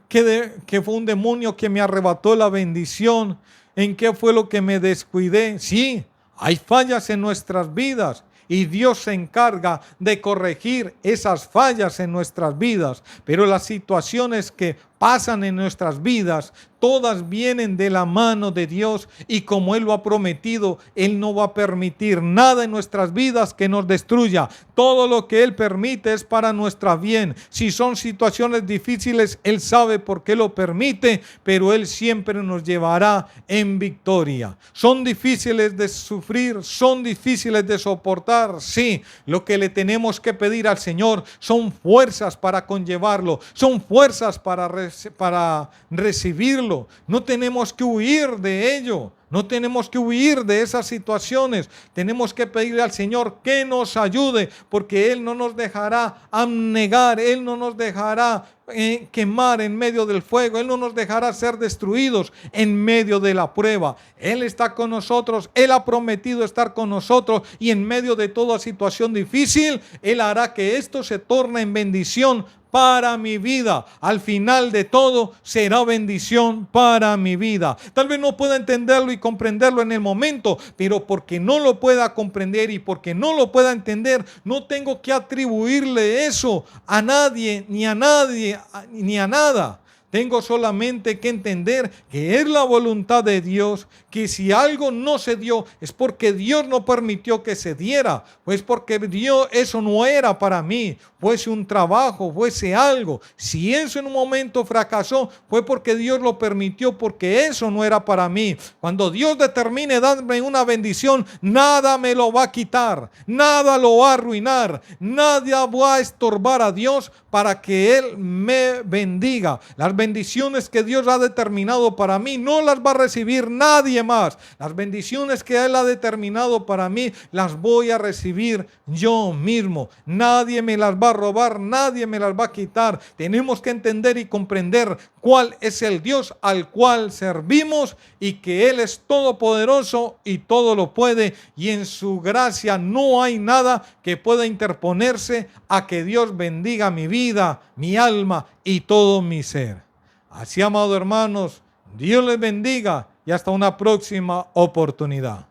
que fue un demonio que me arrebató la bendición, en qué fue lo que me descuidé. Sí, hay fallas en nuestras vidas y Dios se encarga de corregir esas fallas en nuestras vidas, pero las situaciones que pasan en nuestras vidas, todas vienen de la mano de Dios, y como Él lo ha prometido, Él no va a permitir nada en nuestras vidas que nos destruya. Todo lo que Él permite es para nuestro bien. Si son situaciones difíciles, Él sabe por qué lo permite, pero Él siempre nos llevará en victoria. Son difíciles de sufrir, son difíciles de soportar, sí. Lo que le tenemos que pedir al Señor son fuerzas para conllevarlo, son fuerzas para recibirlo. No tenemos que huir de ello, no tenemos que huir de esas situaciones. Tenemos que pedirle al Señor que nos ayude, porque Él no nos dejará abnegar, Él no nos dejará quemar en medio del fuego, Él no nos dejará ser destruidos en medio de la prueba. Él está con nosotros, Él ha prometido estar con nosotros, y en medio de toda situación difícil, Él hará que esto se torne en bendición para mi vida. Al final de todo será bendición para mi vida. Tal vez no pueda entenderlo y comprenderlo en el momento, pero porque no lo pueda comprender y porque no lo pueda entender, no tengo que atribuirle eso a nadie, ni a nada. Tengo solamente que entender que es la voluntad de Dios, que si algo no se dio es porque Dios no permitió que se diera, pues porque Dios, eso no era para mí, fuese un trabajo, fuese algo. Si eso en un momento fracasó, fue porque Dios lo permitió, porque eso no era para mí. Cuando Dios determine darme una bendición, nada me lo va a quitar, nada lo va a arruinar, nada va a estorbar a Dios para que Él me bendiga. Las bendiciones que Dios ha determinado para mí no las va a recibir nadie más. Las bendiciones que Él ha determinado para mí las voy a recibir yo mismo. Nadie me las va a robar, nadie me las va a quitar. Tenemos que entender y comprender cuál es el Dios al cual servimos, y que Él es todopoderoso y todo lo puede, y en su gracia no hay nada que pueda interponerse a que Dios bendiga mi vida, mi alma y todo mi ser. Así, amados hermanos, Dios les bendiga y hasta una próxima oportunidad.